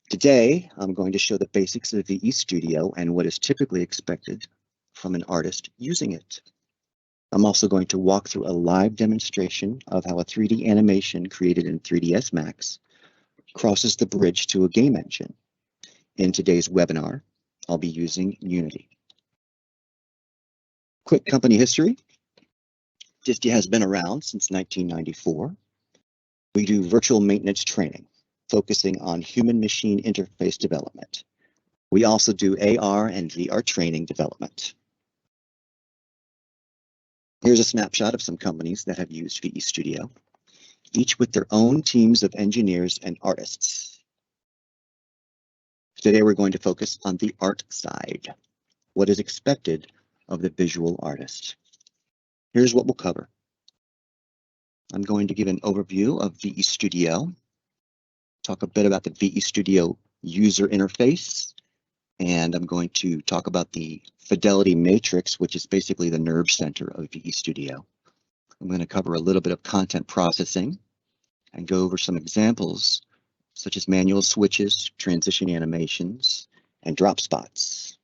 Today, I'm going to show the basics of VE Studio and what is typically expected from an artist using it. I'm also going to walk through a live demonstration of how a 3D animation created in 3ds Max crosses the bridge to a game engine. In today's webinar, I'll be using Unity. Quick company history. Distia has been around since 1994. We do virtual maintenance training, focusing on human-machine interface development. We also do AR and VR training development. Here's a snapshot of some companies that have used VE Studio, each with their own teams of engineers and artists. Today we're going to focus on the art side, what is expected of the visual artist. Here's what we'll cover. I'm going to give an overview of VE Studio, talk a bit about the VE Studio user interface, and I'm going to talk about the Fidelity Matrix, which is basically the nerve center of VE Studio. I'm going to cover a little bit of content processing and go over some examples such as manual switches, transition animations, and drop spots.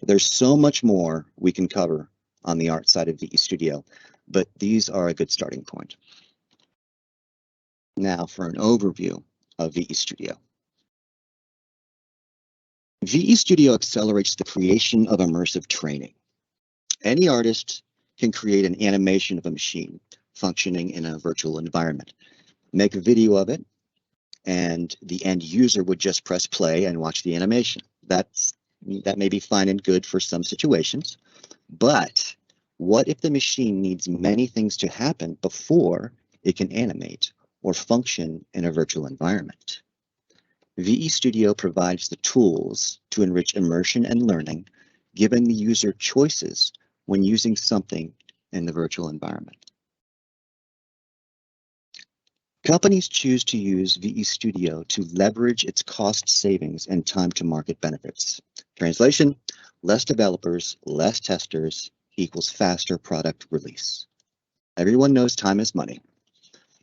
There's so much more we can cover on the art side of VE Studio, but these are a good starting point. Now for an overview of VE Studio. VE Studio accelerates the creation of immersive training. Any artist can create an animation of a machine functioning in a virtual environment, make a video of it, and the end user would just press play and watch the animation. That may be fine and good for some situations, but what if the machine needs many things to happen before it can animate or function in a virtual environment? VE Studio provides the tools to enrich immersion and learning, giving the user choices when using something in the virtual environment. Companies choose to use VE Studio to leverage its cost savings and time to market benefits. Translation: less developers, less testers equals faster product release. Everyone knows time is money.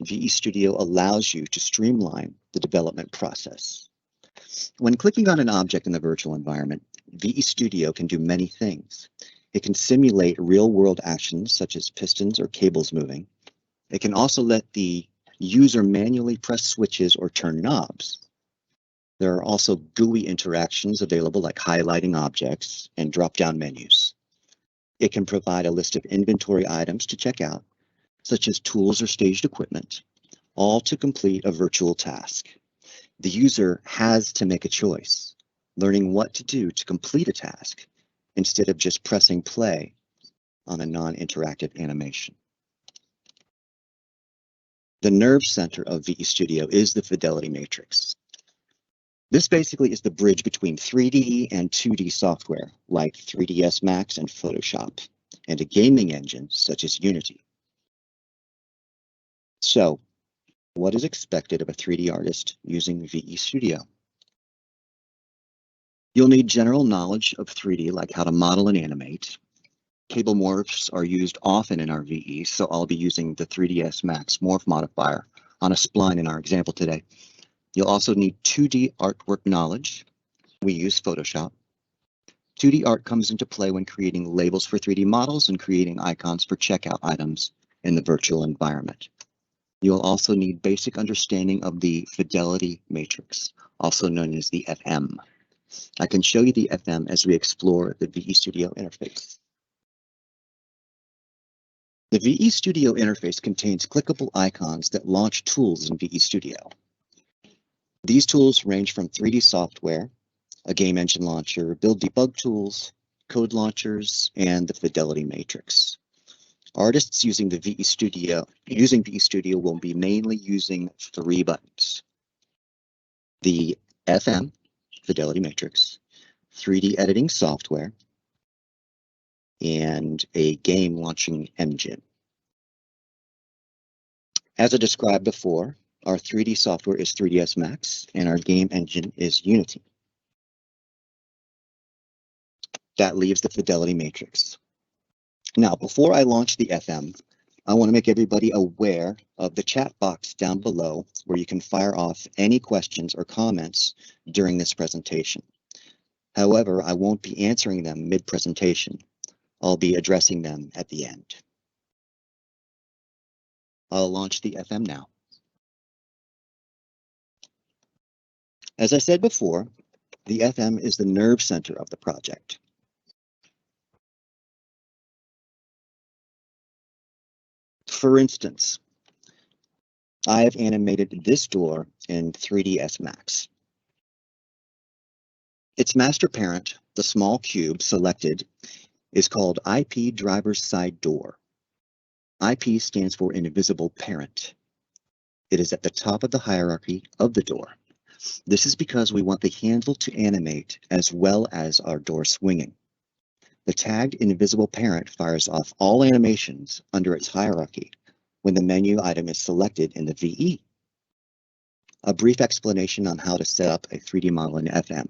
VE Studio allows you to streamline the development process. When clicking on an object in the virtual environment, VE Studio can do many things. It can simulate real-world actions such as pistons or cables moving. It can also let the user manually press switches or turn knobs. There are also GUI interactions available like highlighting objects and drop-down menus. It can provide a list of inventory items to check out, such as tools or staged equipment, all to complete a virtual task. The user has to make a choice, learning what to do to complete a task instead of just pressing play on a non-interactive animation. The nerve center of VE Studio is the Fidelity Matrix. This basically is the bridge between 3D and 2D software like 3ds Max and Photoshop, and a gaming engine such as Unity. So, what is expected of a 3D artist using VE Studio? You'll need general knowledge of 3D, like how to model and animate. Cable morphs are used often in our VE, so I'll be using the 3ds Max morph modifier on a spline in our example today. You'll also need 2D artwork knowledge. We use Photoshop. 2D art comes into play when creating labels for 3D models and creating icons for checkout items in the virtual environment. You'll also need basic understanding of the Fidelity Matrix, also known as the FM. I can show you the FM as we explore the VE Studio interface. The VE Studio interface contains clickable icons that launch tools in VE Studio. These tools range from 3D software, a game engine launcher, build debug tools, code launchers, and the Fidelity Matrix. Artists using VE Studio will be mainly using 3 buttons: the FM, Fidelity Matrix, 3D editing software, and a game launching engine. As I described before, our 3D software is 3ds Max, and our game engine is Unity. That leaves the Fidelity Matrix. Now, before I launch the FM, I want to make everybody aware of the chat box down below where you can fire off any questions or comments during this presentation. However, I won't be answering them mid-presentation. I'll be addressing them at the end. I'll launch the FM now. As I said before, the FM is the nerve center of the project. For instance, I have animated this door in 3ds Max. Its master parent, the small cube selected, is called IP Driver's Side Door. IP stands for Invisible Parent. It is at the top of the hierarchy of the door. This is because we want the handle to animate as well as our door swinging. The tagged Invisible Parent fires off all animations under its hierarchy when the menu item is selected in the VE. A brief explanation on how to set up a 3D model in FM.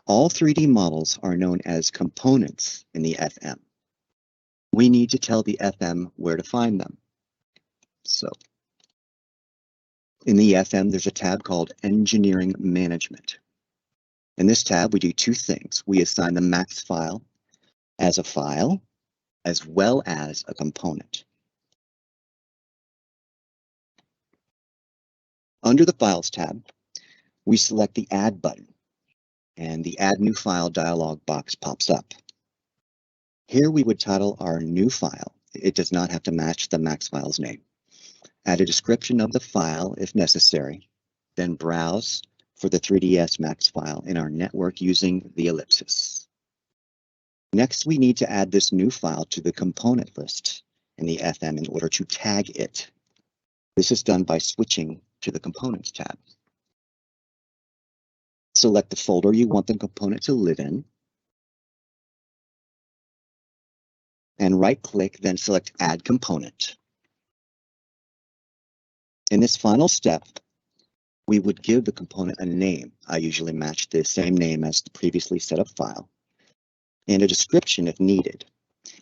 All 3D models are known as components in the FM. We need to tell the FM where to find them. So, in the FM, there's a tab called Engineering Management. In this tab, we do two things. We assign the max file as a file, as well as a component. Under the Files tab, we select the Add button, and the Add New File dialog box pops up. Here we would title our new file. It does not have to match the max file's name. Add a description of the file if necessary, then browse for the 3ds Max file in our network using the ellipsis. Next, we need to add this new file to the component list in the FM in order to tag it. This is done by switching to the Components tab. Select the folder you want the component to live in, and right-click, then select Add Component. In this final step, we would give the component a name. I usually match the same name as the previously set up file, and a description if needed,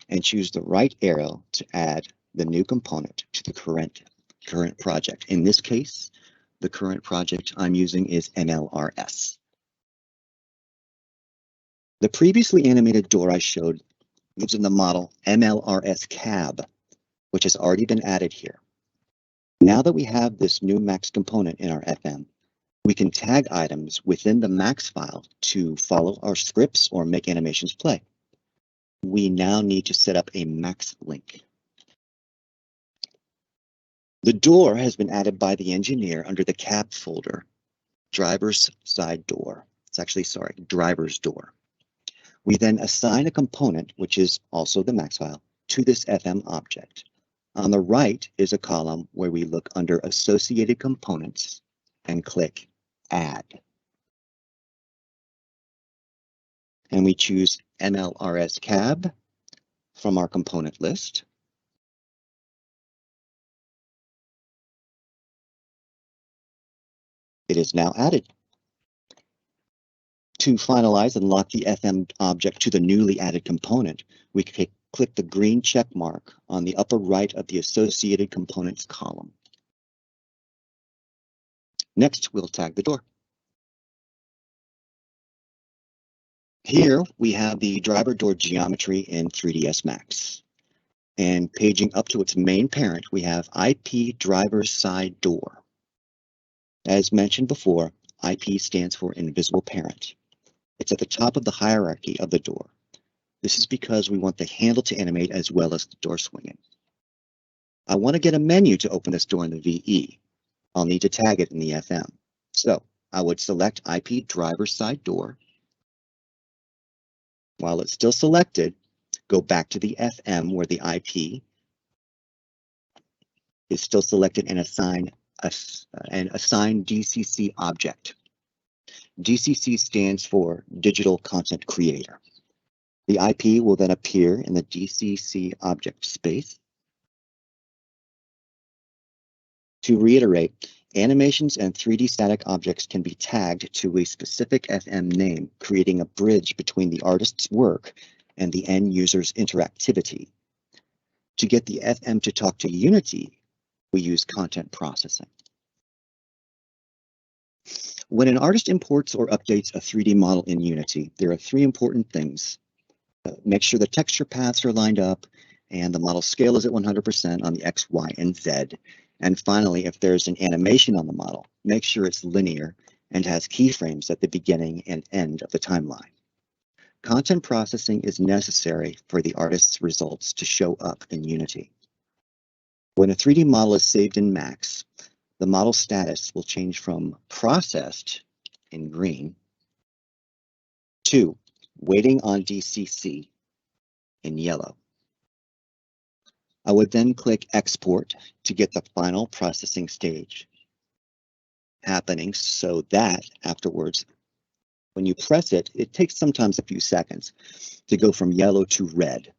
and choose the right arrow to add the new component to the current project. In this case, the current project I'm using is MLRS. The previously animated door I showed lives in the model MLRS cab, which has already been added here. Now that we have this new max component in our FM, we can tag items within the max file to follow our scripts or make animations play. We now need to set up a max link. The door has been added by the engineer under the cab folder, driver's side door. It's actually, driver's door. We then assign a component, which is also the max file, to this FM object. On the right is a column where we look under Associated Components and click Add. And we choose MLRS cab from our component list. It is now added. To finalize and lock the FM object to the newly added component, we click the green check mark on the upper right of the Associated Components column. Next, we'll tag the door. Here we have the driver door geometry in 3ds Max. And paging up to its main parent, we have IP driver's side door. As mentioned before, IP stands for Invisible Parent. It's at the top of the hierarchy of the door. This is because we want the handle to animate as well as the door swinging. I want to get a menu to open this door in the VE. I'll need to tag it in the FM. So I would select IP driver's side door. While it's still selected, go back to the FM where the IP is still selected and assign DCC object. DCC stands for Digital Content Creator. The IP will then appear in the DCC object space. To reiterate, animations and 3D static objects can be tagged to a specific FM name, creating a bridge between the artist's work and the end user's interactivity. To get the FM to talk to Unity, we use content processing. When an artist imports or updates a 3D model in Unity, there are three important things. Make sure the texture paths are lined up and the model scale is at 100% on the X, Y, and Z. And finally, if there's an animation on the model, make sure it's linear and has keyframes at the beginning and end of the timeline. Content processing is necessary for the artist's results to show up in Unity. When a 3D model is saved in Max, the model status will change from processed in green to waiting on DCC in yellow. I would then click Export to get the final processing stage happening so that afterwards, when you press it, it takes sometimes a few seconds to go from yellow to red,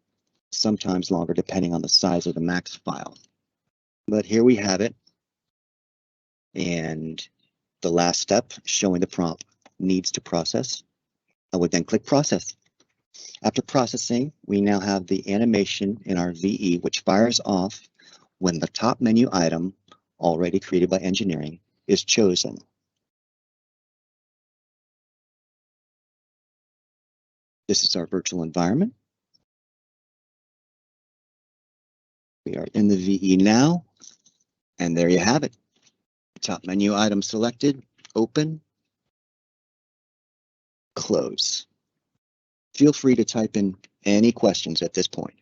sometimes longer depending on the size of the Max file. But here we have it. And the last step showing the prompt needs to process. I would then click Process. After processing, we now have the animation in our VE, which fires off when the top menu item, already created by engineering, is chosen. This is our virtual environment. We are in the VE now, and there you have it. Top menu item selected, open, close. Feel free to type in any questions at this point.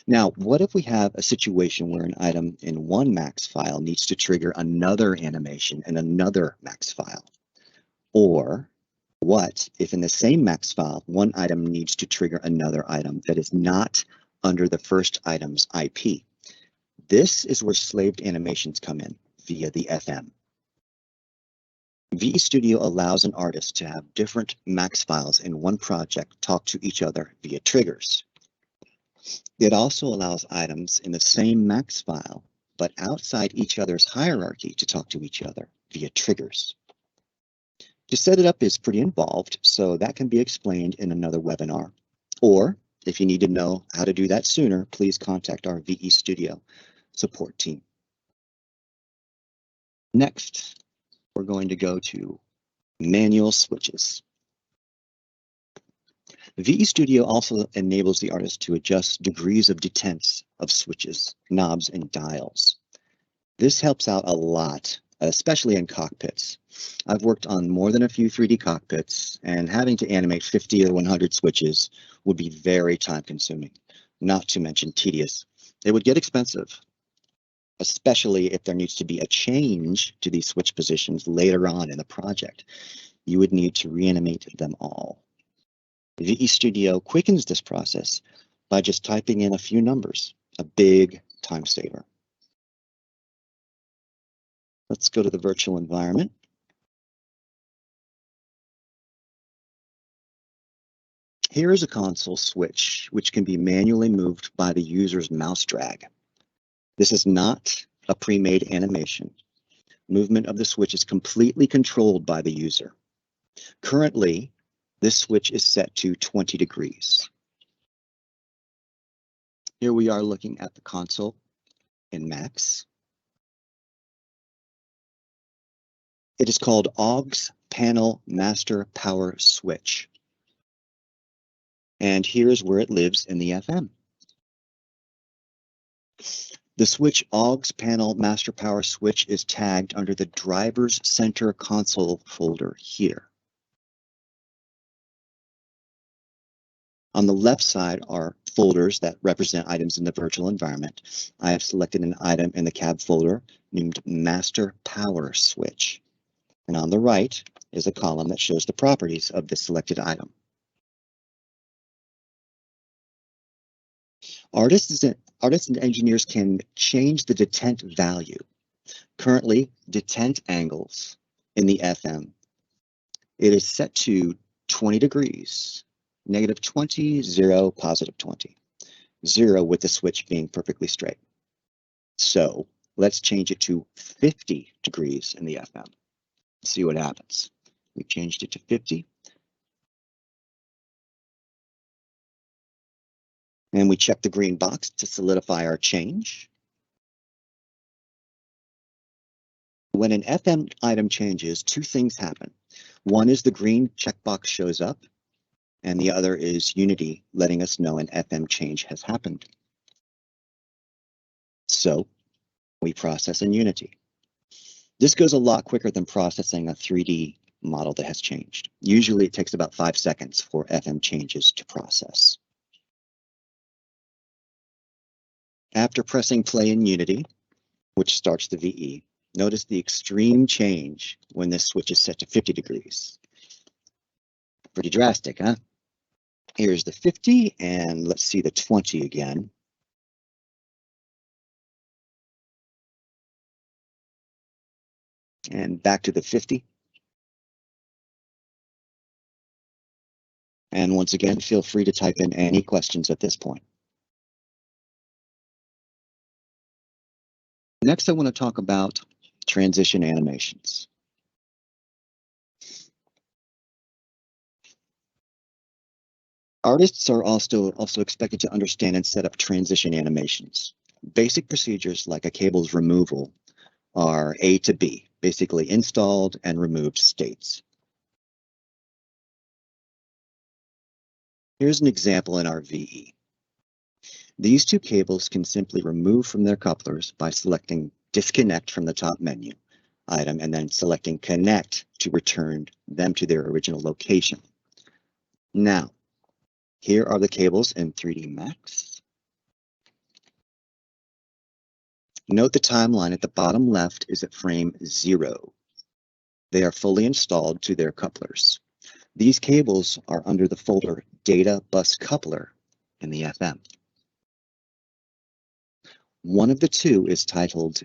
Now, what if we have a situation where an item in one Max file needs to trigger another animation in another Max file? Or what if in the same Max file, one item needs to trigger another item that is not under the first item's IP? This is where slaved animations come in via the FM. VE Studio allows an artist to have different Max files in one project talk to each other via triggers. It also allows items in the same Max file, but outside each other's hierarchy to talk to each other via triggers. To set it up is pretty involved, so that can be explained in another webinar. Or if you need to know how to do that sooner, please contact our VE Studio support team. Next, we're going to go to manual switches. VE Studio also enables the artist to adjust degrees of detents of switches, knobs, and dials. This helps out a lot, especially in cockpits. I've worked on more than a few 3D cockpits, and having to animate 50 or 100 switches would be very time-consuming, not to mention tedious. It would get expensive, especially if there needs to be a change to these switch positions later on in the project. You would need to reanimate them all. VE Studio quickens this process by just typing in a few numbers, a big time saver. Let's go to the virtual environment. Here is a console switch, which can be manually moved by the user's mouse drag. This is not a pre-made animation. Movement of the switch is completely controlled by the user. Currently, this switch is set to 20 degrees. Here we are looking at the console in Max. It is called AUX Panel Master Power Switch. And here's where it lives in the FM. The switch AUX Panel Master Power Switch is tagged under the Driver's Center Console folder here. On the left side are folders that represent items in the virtual environment. I have selected an item in the cab folder named Master Power Switch. And on the right is a column that shows the properties of the selected item. Artists and engineers can change the detent value. Currently, detent angles in the FM, it is set to 20 degrees. -20, 0, +20. 0 with the switch being perfectly straight. So let's change it to 50 degrees in the FM. See what happens. We changed it to 50. And we check the green box to solidify our change. When an FM item changes, two things happen. One is the green checkbox shows up, and the other is Unity letting us know an FM change has happened. So we process in Unity. This goes a lot quicker than processing a 3D model that has changed. Usually it takes about 5 seconds for FM changes to process. After pressing play in Unity, which starts the VE, notice the extreme change when this switch is set to 50 degrees. Pretty drastic, huh? Here's the 50, and let's see the 20 again. And back to the 50. And once again, feel free to type in any questions at this point. Next, I want to talk about transition animations. Artists are also expected to understand and set up transition animations. Basic procedures like a cable's removal are A to B, basically installed and removed states. Here's an example in our VE. These two cables can simply remove from their couplers by selecting disconnect from the top menu item and then selecting connect to return them to their original location. Now, here are the cables in 3D Max. Note the timeline at the bottom left is at frame 0. They are fully installed to their couplers. These cables are under the folder Data Bus Coupler in the FM. One of the two is titled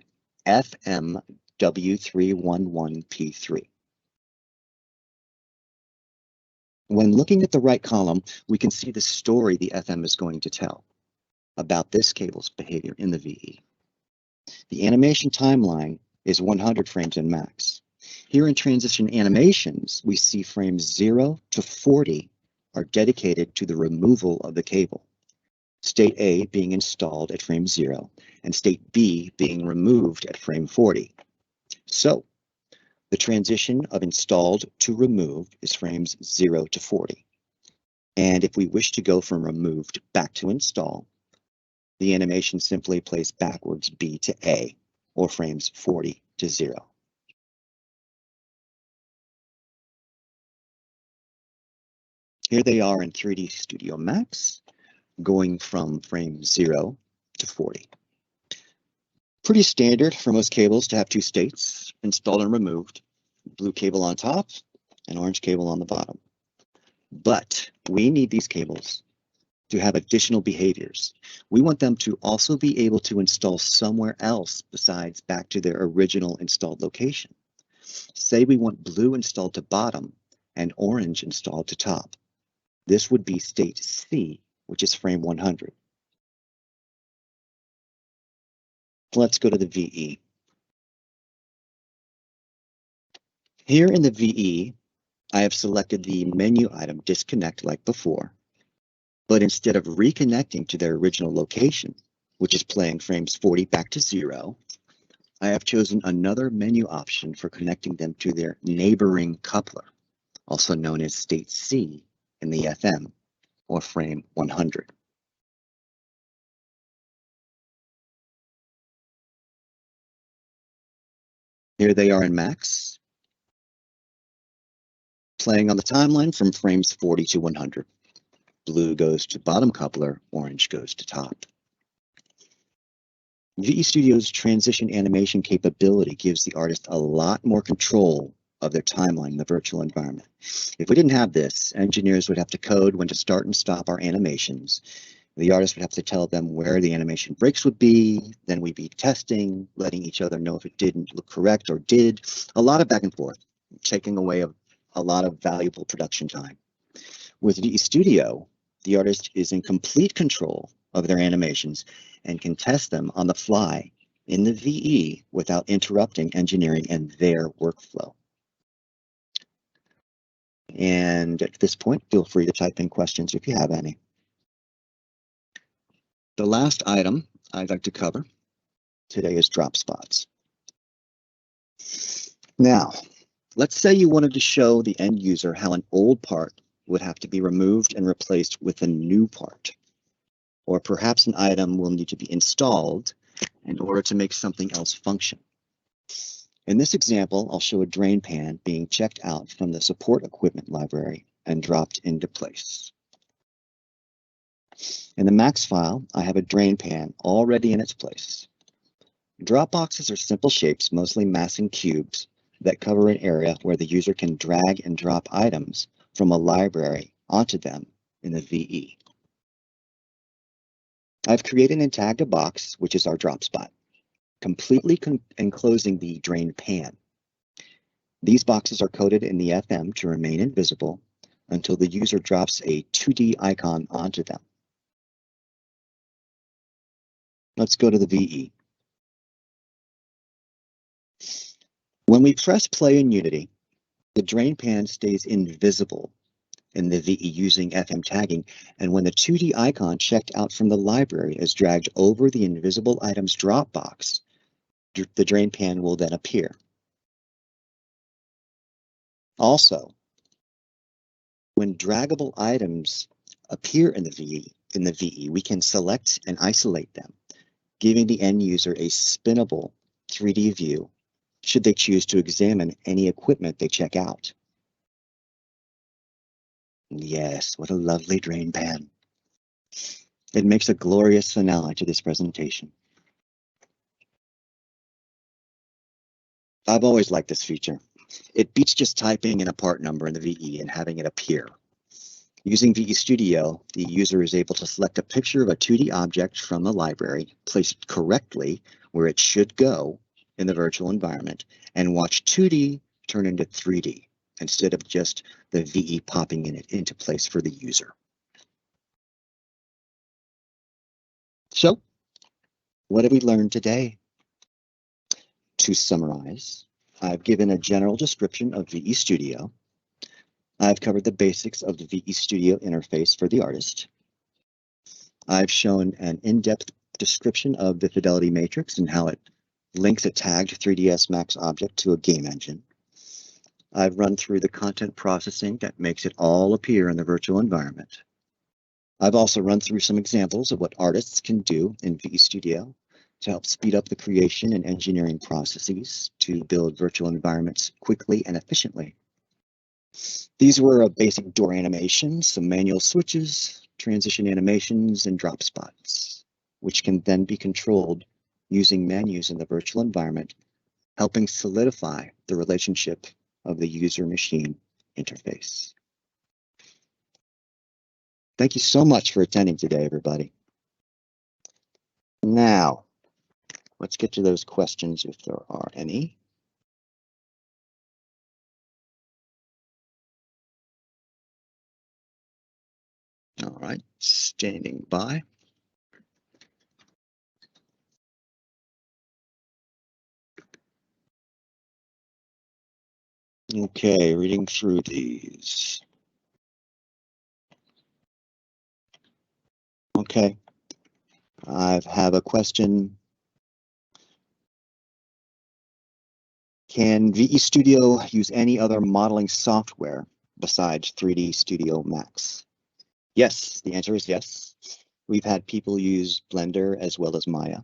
FMW311P3. When looking at the right column, we can see the story the FM is going to tell about this cable's behavior in the VE. The animation timeline is 100 frames in max. Here in transition animations, we see frames 0 to 40 are dedicated to the removal of the cable. State A being installed at frame 0 and state B being removed at frame 40. So the transition of installed to removed is frames 0 to 40. And if we wish to go from removed back to install, the animation simply plays backwards B to A, or frames 40 to 0. Here they are in 3D Studio Max, going from frame 0 to 40. Pretty standard for most cables to have two states, installed and removed, blue cable on top and orange cable on the bottom. But we need these cables to have additional behaviors. We want them to also be able to install somewhere else besides back to their original installed location. Say we want blue installed to bottom and orange installed to top. This would be state C, which is frame 100. Let's go to the VE. Here in the VE, I have selected the menu item disconnect like before, but instead of reconnecting to their original location, which is playing frames 40 back to 0, I have chosen another menu option for connecting them to their neighboring coupler, also known as state C in the FM, or frame 100. Here they are in max, playing on the timeline from frames 40 to 100. Blue goes to bottom coupler, orange goes to top. VE Studio's transition animation capability gives the artist a lot more control of their timeline in the virtual environment. If we didn't have this, engineers would have to code when to start and stop our animations. The artist would have to tell them where the animation breaks would be, then we'd be testing, letting each other know if it didn't look correct or did. A lot of back and forth, taking away a lot of valuable production time. With VE Studio, the artist is in complete control of their animations and can test them on the fly in the VE without interrupting engineering and their workflow. And at this point, feel free to type in questions if you have any. The last item I'd like to cover today is drop spots. Now, let's say you wanted to show the end user how an old part would have to be removed and replaced with a new part. Or perhaps an item will need to be installed in order to make something else function. In this example, I'll show a drain pan being checked out from the support equipment library and dropped into place. In the Max file, I have a drain pan already in its place. Drop boxes are simple shapes, mostly massing cubes, that cover an area where the user can drag and drop items from a library onto them in the VE. I've created and tagged a box, which is our drop spot, completely enclosing the drain pan. These boxes are coded in the FM to remain invisible until the user drops a 2D icon onto them. Let's go to the VE. When we press play in Unity, the drain pan stays invisible in the VE using FM tagging, and when the 2D icon checked out from the library is dragged over the invisible items drop box, the drain pan will then appear. Also, when draggable items appear in the VE, we can select and isolate them, giving the end user a spinnable 3D view should they choose to examine any equipment they check out. Yes, what a lovely drain pan. It makes a glorious finale to this presentation. I've always liked this feature. It beats just typing in a part number in the VE and having it appear. Using VE Studio, the user is able to select a picture of a 2D object from the library, place it correctly where it should go in the virtual environment, and watch 2D turn into 3D instead of just the VE popping it into place for the user. So, what did we learn today? To summarize, I've given a general description of VE Studio. I've covered the basics of the VE Studio interface for the artist. I've shown an in-depth description of the Fidelity Matrix and how it links a tagged 3ds Max object to a game engine. I've run through the content processing that makes it all appear in the virtual environment. I've also run through some examples of what artists can do in VE Studio to help speed up the creation and engineering processes to build virtual environments quickly and efficiently. These were a basic door animation, some manual switches, transition animations, and drop spots, which can then be controlled using menus in the virtual environment, helping solidify the relationship of the user-machine interface. Thank you so much for attending today, everybody. Now, let's get to those questions if there are any. All right, standing by. Okay, reading through these. Okay, I have a question. Can VE Studio use any other modeling software besides 3D Studio Max? Yes, the answer is yes. We've had people use Blender as well as Maya,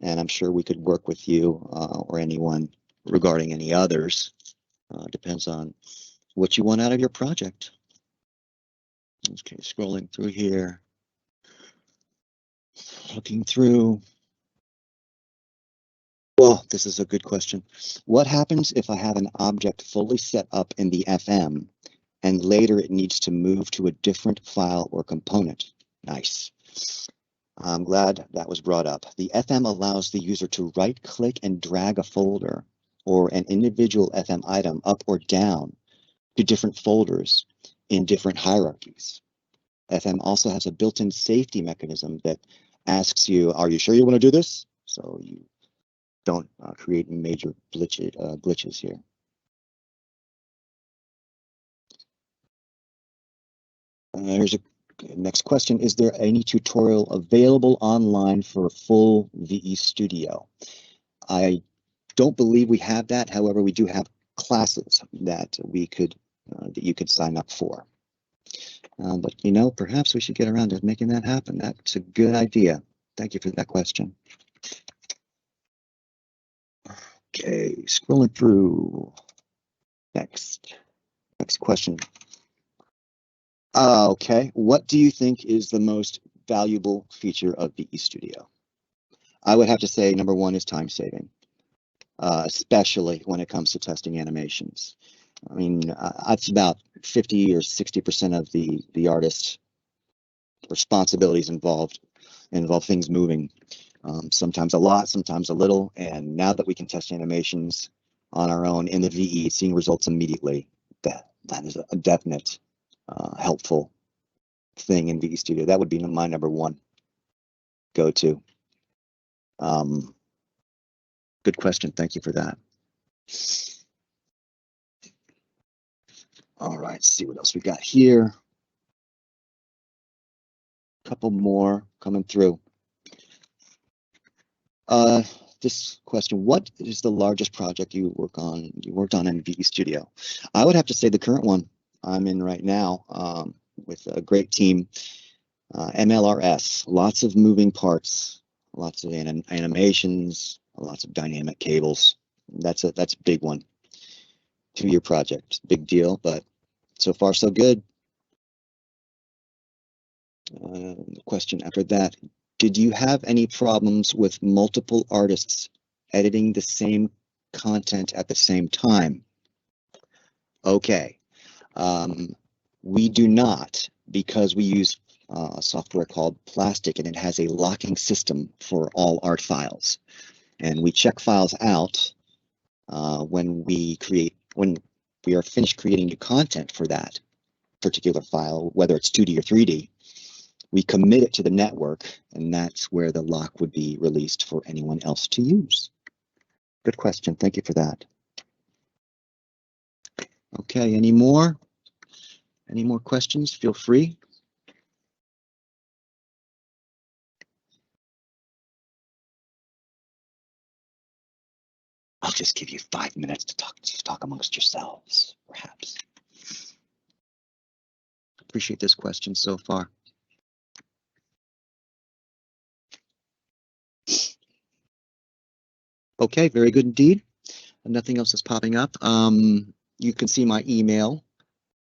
and I'm sure we could work with you or anyone regarding any others. Depends on what you want out of your project. Okay, scrolling through here, looking through. Well, this is a good question. What happens if I have an object fully set up in the FM and later it needs to move to a different file or component? Nice. I'm glad that was brought up. The FM allows the user to right-click and drag a folder or an individual FM item up or down to different folders in different hierarchies. FM also has a built-in safety mechanism that asks you, are you sure you want to do this? So you don't create major glitches here. Here's a Okay, next question, is there any tutorial available online for a full VE Studio? I don't believe we have that. However, we do have classes that we could that you could sign up for. But you know, perhaps we should get around to making that happen. That's a good idea. Thank you for that question. Okay, scrolling through. Next question. Okay, what do you think is the most valuable feature of VE Studio? I would have to say number one is time saving, especially when it comes to testing animations. I mean, that's about 50 or 60% of the artist's responsibilities involve things moving. Sometimes a lot, sometimes a little. And now that we can test animations on our own in the VE, seeing results immediately, that is a definite helpful thing in VE Studio. That would be my number one go-to. Good question. Thank you for that. All right, let's see what else we got here. A couple more coming through. This question, what is the largest project you worked on in VE Studio? I would have to say the current one I'm in right now, with a great team, MLRS, lots of moving parts, lots of animations, lots of dynamic cables. That's a big one. 2-year project, big deal, but so far so good. The question after that, did you have any problems with multiple artists editing the same content at the same time? Okay, we do not, because we use a software called Plastic, and it has a locking system for all art files. And we check files out when we are finished creating new content for that particular file, whether it's 2D or 3D. We commit it to the network, and that's where the lock would be released for anyone else to use. Good question. Thank you for that. Okay, any more? Any more questions? Feel free. I'll just give you 5 minutes to talk amongst yourselves, perhaps. Appreciate this question so far. Okay, very good indeed. Nothing else is popping up. You can see my email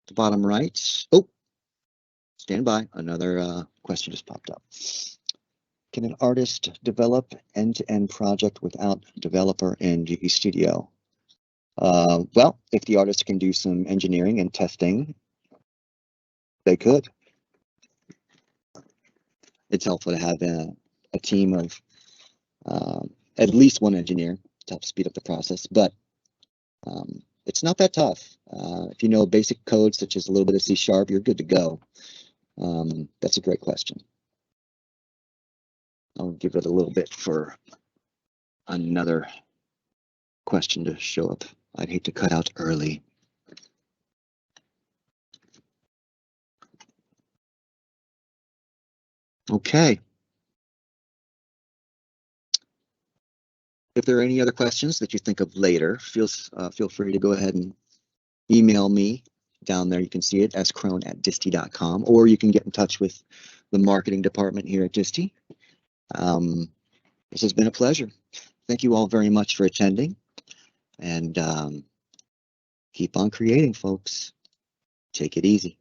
at the bottom right. Oh, stand by. Another question just popped up. Can an artist develop end-to-end project without developer in VE Studio? Well, if the artist can do some engineering and testing, they could. It's helpful to have a team of at least one engineer to help speed up the process, but it's not that tough. If you know basic code, such as a little bit of C#, you're good to go. That's a great question. I'll give it a little bit for another question to show up. I'd hate to cut out early. Okay. If there are any other questions that you think of later, feel free to go ahead and email me down there. You can see it, skrone@disty.com, or you can get in touch with the marketing department here at Disty. This has been a pleasure. Thank you all very much for attending, and keep on creating, folks. Take it easy.